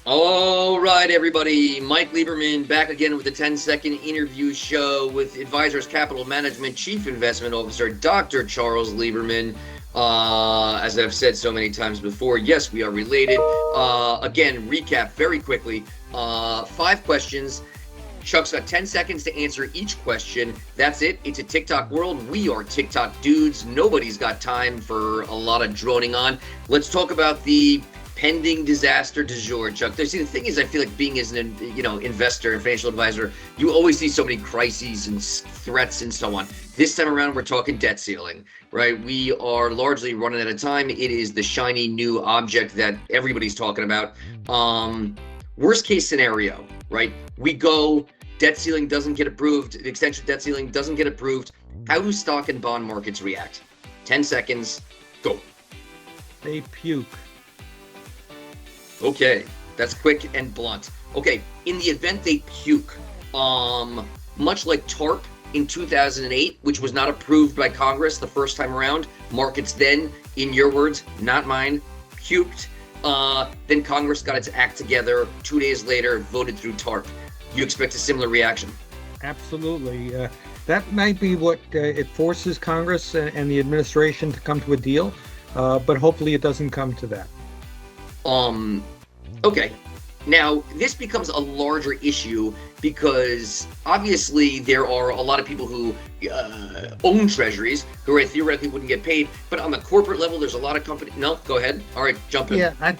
All right, everybody. Mike Lieberman back again with the 10-second interview show with Advisors Capital Management Chief Investment Officer, Dr. Charles Lieberman. As I've said so many times before, yes, we are related. Again, recap very quickly. 5 questions. Chuck's got 10 seconds to answer each question. That's it. It's a TikTok world. We are TikTok dudes. Nobody's got time for a lot of droning on. Let's talk about the pending disaster du jour, Chuck. See, the thing is, I feel like being as an investor and financial advisor, you always see so many crises and threats and so on. This time around, we're talking debt ceiling, right? We are largely running out of time. It is the shiny new object that everybody's talking about. Worst case scenario, right? We go, debt ceiling doesn't get approved, the extension of debt ceiling doesn't get approved. How do stock and bond markets react? 10 seconds, go. They puke. Okay, that's quick and blunt. Okay, in the event they puke, much like TARP in 2008, which was not approved by Congress the first time around, markets then, in your words, not mine, puked. Then Congress got its act together. 2 days later, voted through TARP. You expect a similar reaction? Absolutely. That might be what it forces Congress and the administration to come to a deal, but hopefully it doesn't come to that. Okay. Now, this becomes a larger issue because obviously there are a lot of people who own treasuries who theoretically wouldn't get paid, but on the corporate level, there's a lot of companies. No, go ahead. All right, jump in. Yeah,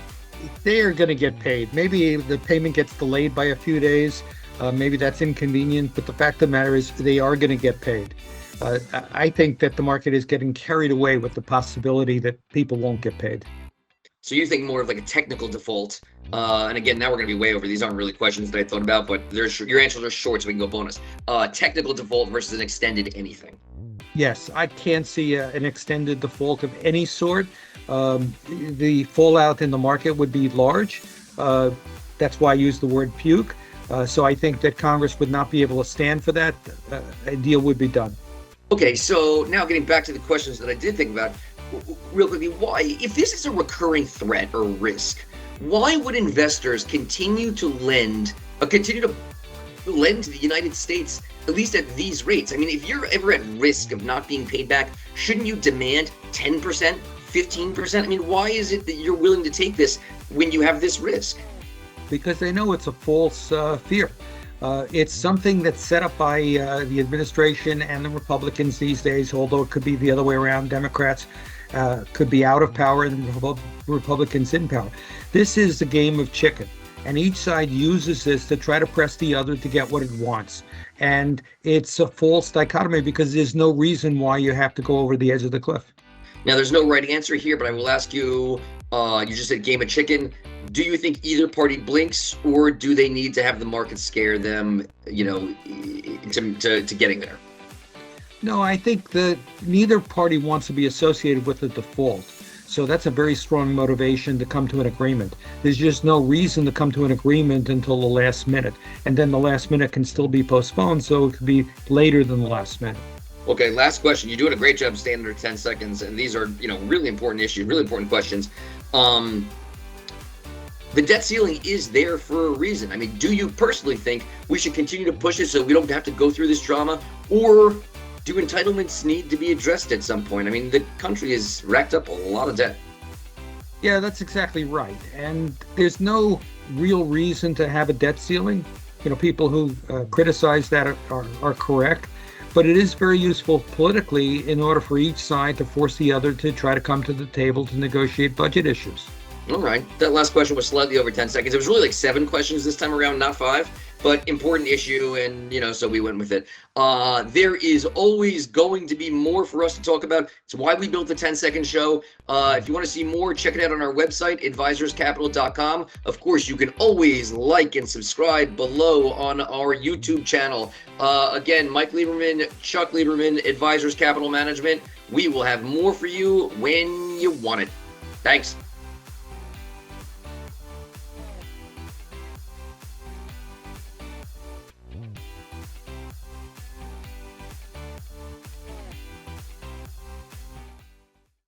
they are going to get paid. Maybe the payment gets delayed by a few days. Maybe that's inconvenient, but the fact of the matter is they are going to get paid. I think that the market is getting carried away with the possibility that people won't get paid. So you think more of like a technical default. And again, now we're going to be way over. These aren't really questions that I thought about, but your answers are short, so we can go bonus. Technical default versus an extended anything. Yes, I can't see an extended default of any sort. The fallout in the market would be large. That's why I use the word puke. So I think that Congress would not be able to stand for that. A deal would be done. Okay, so now getting back to the questions that I did think about, real quickly, why, if this is a recurring threat or risk, why would investors continue to lend to the United States, at least at these rates? I mean, if you're ever at risk of not being paid back, shouldn't you demand 10%, 15%? I mean, why is it that you're willing to take this when you have this risk? Because they know it's a false fear. It's something that's set up by the administration and the Republicans these days, although it could be the other way around. Democrats could be out of power and Republicans in power. This is the game of chicken, and each side uses this to try to press the other to get what it wants. And it's a false dichotomy because there's no reason why you have to go over the edge of the cliff. Now, there's no right answer here, but I will ask you, you just said game of chicken. Do you think either party blinks, or do they need to have the market scare them, to getting there? No, I think that neither party wants to be associated with a default. So that's a very strong motivation to come to an agreement. There's just no reason to come to an agreement until the last minute. And then the last minute can still be postponed, so it could be later than the last minute. Okay, last question. You're doing a great job staying under 10 seconds, and these are, really important issues, really important questions. The debt ceiling is there for a reason. I mean, do you personally think we should continue to push it so we don't have to go through this drama, or do entitlements need to be addressed at some point? I mean, the country has racked up a lot of debt. Yeah, that's exactly right. And there's no real reason to have a debt ceiling. People who criticize that are correct. But it is very useful politically in order for each side to force the other to try to come to the table to negotiate budget issues. All right. That last question was slightly over 10 seconds. It was really like 7 questions this time around, not 5. But important issue, and, so we went with it. There is always going to be more for us to talk about. It's why we built the 10-second show. If you want to see more, check it out on our website, advisorscapital.com. Of course, you can always like and subscribe below on our YouTube channel. Again, Mike Lieberman, Chuck Lieberman, Advisors Capital Management. We will have more for you when you want it. Thanks.